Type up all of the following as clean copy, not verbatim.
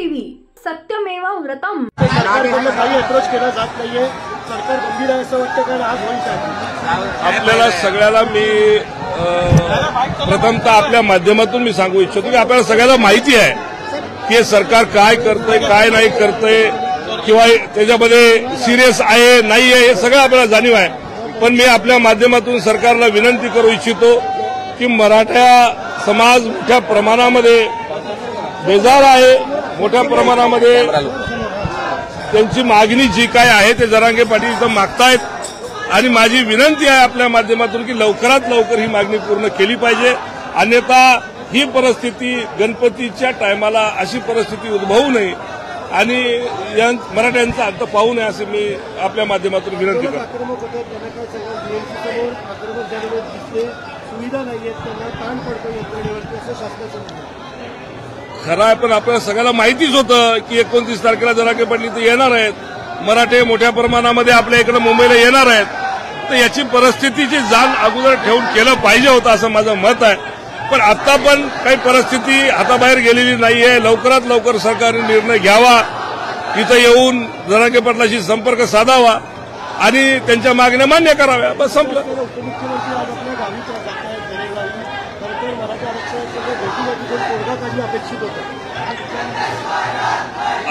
TV सत्यमेव व्रतम। काही approach केला जात नाहीये, सरकार गंभीर आहे असं वाटतं, कारण आज होईल काय? आपल्याला सगळ्याला मी प्रथमतः आपल्या माध्यमातून मी सांगू इच्छितो की आपल्याला सगळ्याला माहिती आहे की हे सरकार काय करतंय काय नाही करतंय किंवा त्याच्यामध्ये सिरियस आहे नाही आहे हे सगळं आपल्याला जाणीव आहे। पण मी आपल्या माध्यमातून सरकारला विनंती करू इच्छितो की मराठा समाज मोठ्या प्रमाणामध्ये बेजार आहे, मोठ्या प्रमाणामध्ये त्यांची मागणी जी काय आहे ते जरांगे पाटील इथं मागतायत आणि माझी विनंती आहे आपल्या माध्यमातून की लवकरात लवकर ही मागणी पूर्ण केली पाहिजे, अन्यथा ही परिस्थिती गणपतीच्या टायमाला अशी परिस्थिती उद्भवू नये आणि मराठ्यांचा अंत पाहू नये असे मी आपल्या माध्यमातून विनंती करतो। खरं आहे, पण आपल्याला सगळ्याला माहितीच होतं की 29 तारखेला जरांगे पाटील इथे येणार आहेत, मराठे मोठ्या प्रमाणामध्ये आपल्या इकडे मुंबईला येणार आहेत, तर याची परिस्थितीची जाण अगोदर ठेवून केलं पाहिजे होतं असं माझं मत आहे। पण आता पण काही परिस्थिती हाताबाहेर गेलेली नाहीये, लवकरात लवकर सरकारने निर्णय घ्यावा, इथं येऊन जरांगे पाटलाशी संपर्क साधावा आणि त्यांच्या मागण्या मान्य कराव्या, बस संपलं।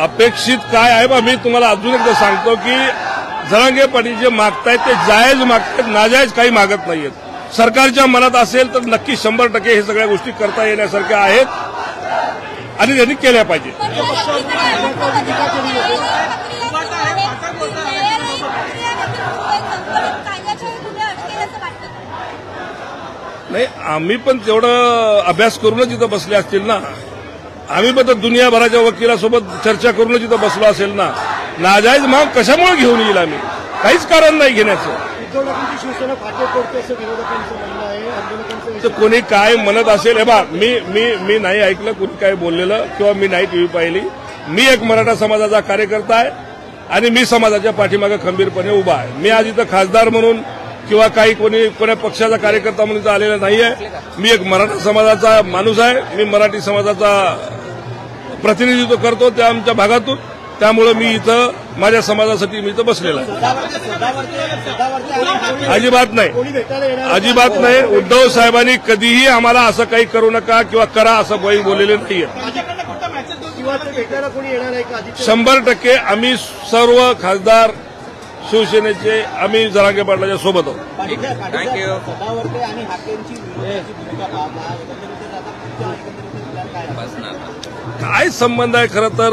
अपेक्षित काय आहे बा, मी तुम्हाला अजून एकदा सांगतो की जरांगे पाटील जे मागतायत ते जायज मागतायत, नाजायज काही मागत नाहीयेत। सरकारच्या मनात असेल तर नक्की 100% हे सगळ्या गोष्टी करता येण्यासारख्या आहेत आणि त्यांनी केल्या पाहिजे। नाही, आम्ही पण तेवढं अभ्यास करूनच इथं बसले असतील ना, आम्ही पण तर दुनियाभराच्या वकिलासोबत चर्चा करूनच इथं बसलो असेल ना। नाजायज माग कशामुळे घेऊन येईल आम्ही, काहीच कारण नाही घेण्याचं। तर कोणी काय म्हणत असेल, हे बा मी नाही ऐकलं कोणी काय बोललेलं किंवा मी नाही टीव्ही पाहिली। मी एक मराठा समाजाचा कार्यकर्ता आहे आणि मी समाजाच्या पाठीमागे खंबीरपणे उभा आहे। मी आज इथं खासदार म्हणून किंवा काही कोण्या पक्षाचा कार्यकर्ता म्हणून इथं आलेला नाहीये। मी एक मराठा समाजाचा माणूस आहे, मी मराठी समाजाचा प्रतिनिधित्व करतो त्या आमच्या भागातून, त्यामुळे मी इथं माझ्या समाजासाठी मी इथं बसलेला आहे। अजिबात नाही। उद्धव साहेबांनी कधीही आम्हाला असं काही करू नका किंवा करा असं काही बोललेलं नाहीये। 100% आम्ही सर्व खासदार शिवसेनेचे आम्ही जरांगे पाटलाच्या सोबत आहोत। काय संबंध आहे खरं तर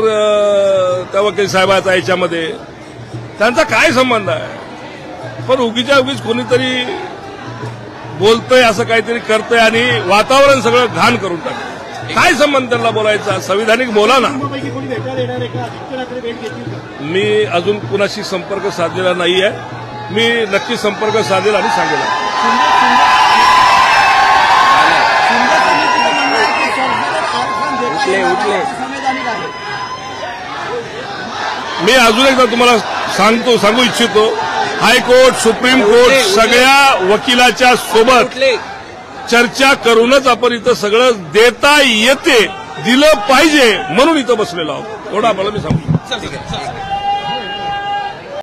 त्या वकील साहेबाचा याच्यामध्ये, त्यांचा काय संबंध आहे? पण उगीच्या उगीच कोणीतरी बोलतंय, असं काहीतरी करतंय आणि वातावरण सगळं घाण करून टाकतंय। काय संबंध त्यांना बोलायचा? संविधानिक बोला ना। मी अजून कुणाशी संपर्क साधलेला नाहीये, मी नक्की संपर्क साधेल आणि सांगेल। मी अजून एकदा तुम्हाला सांगू इच्छितो, हायकोर्ट सुप्रीम कोर्ट सगळ्या वकिलाच्या सोबत चर्चा करूनच आपण इथं सगळं देता येते, दिलं पाहिजे म्हणून इथं बसलेलो आहोत, एवढं आपल्याला मी सांगतो।